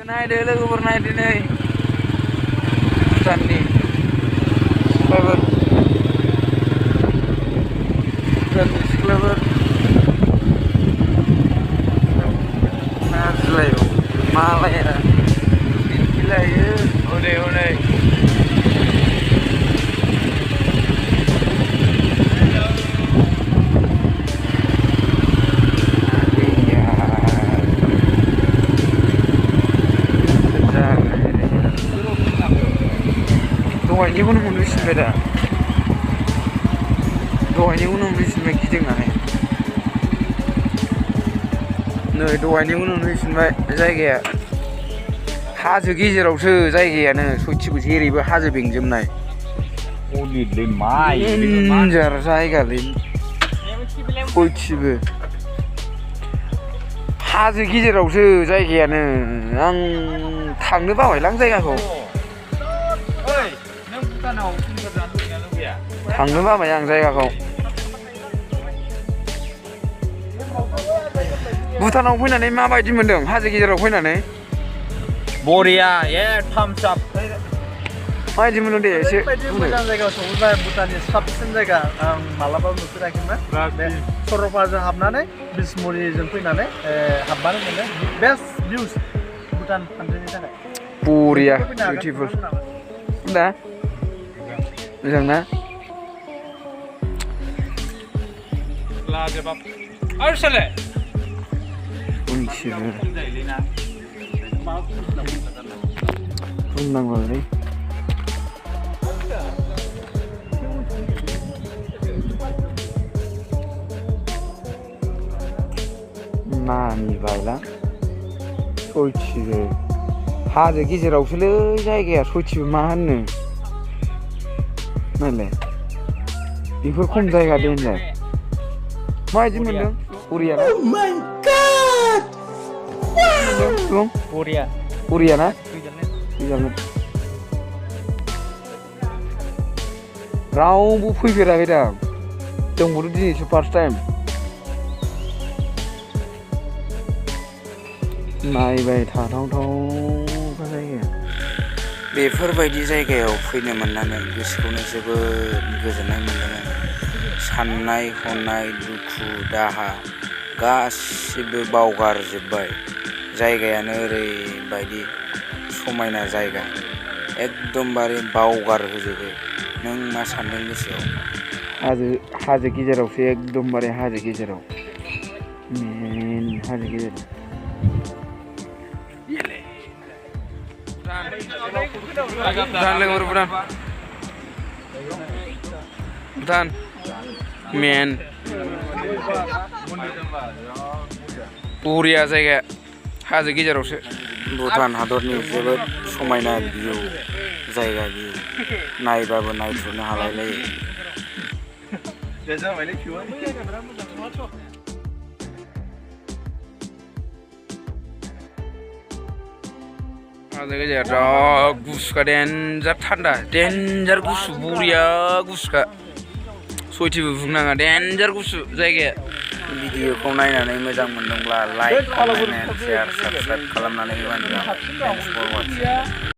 नायदो लोगोफोर नायदो नै भुटाननि सिख्लाफोर भुटाननि सिख्लाफोर नारजिलायो मालाया दिन्थिलायो हनै हनै दहायनिखौनो मोनफैफिनबाय दा दहायनिखौनो मोनफैफिनबाय गिदिंनानै नै दहायनिखौनो मोनफैफिनबाय जायगाया हाजो गेजेरावसो जायगायानो सयथिबो जेरैबो हाजो बेंजोबनाय डेन्जार जायगालै सयथिबो हाजो गेजेरावसो जायगायानो आं थांनो बाबायलां जायगाखौ थांनो बाबाय आं जायगाखौ भुटानाव फैनानै माबायदि मोनदों हाजो गेजेराव फैनानै बरिया थाम्स आप माबायदि मोनदों दे एसे मोजां जायगायाव सहैबाय भुटाननि साबसिन जायगा आं मालाबाबो नुफेराखैमोन बे सरलपाराजों हाबनानै बिसमुरिजों फैनानै हाबबानो मोनो बेस्ट भिउस भुटान कान्ट्रिनि थाखाय बरिया बिउटिफुल दा मोजां ना लाजोबाब आरो सोले उनथिबो बुंनांगौलै मानिबायलां सयथिबो हाजो गेजेरावसोलै जायगाया सयथिबो मा होननो नायलाय बेफोर खम जायगा दोनलाय माबायदि मोनदों बरिया ना बरिया बरिया ना फैजागोन रावबो फैफेराखै दां जोंबोथ' दिनैसो फार्स्ट टाइम नायबाय थाथावथाव जायगा बेफोरबायदि जायगायाव फैनो मोननानै गोसोखौनो जोबोद गोजोननाय मोन्दों साननाय हनाय दुखु दाहा गासिबो बावगारजोब्बाय जायगायानो ओरैबायदि समायना जायगा एकदमबारे बावगारहोजोबो नों मा सानदों गोसोआव हाजो गेजेरावसो एकदमबारे हाजो गेजेराव मेन हाजो गेजेराव भुटान मेन बरिया जायगाया हाजो गेजेरावसो भुटान हादरनि जोबोद समायना भिउ जायगा भिउ नायबाबो नायथ्र'नो हालायलायो हाजो गेजेरा गुसुखा देन्जार थान्दा देन्जार गुसु बरिया गुसुखा सयथिबो बुंनाङा देन्जार गुसु जायगाया भिडिअखौ नायनानै मोजां मोनदोंब्ला लाइक कमेन्ट शेयार साबस्क्राइब खालामनानै होबानो जाबाय।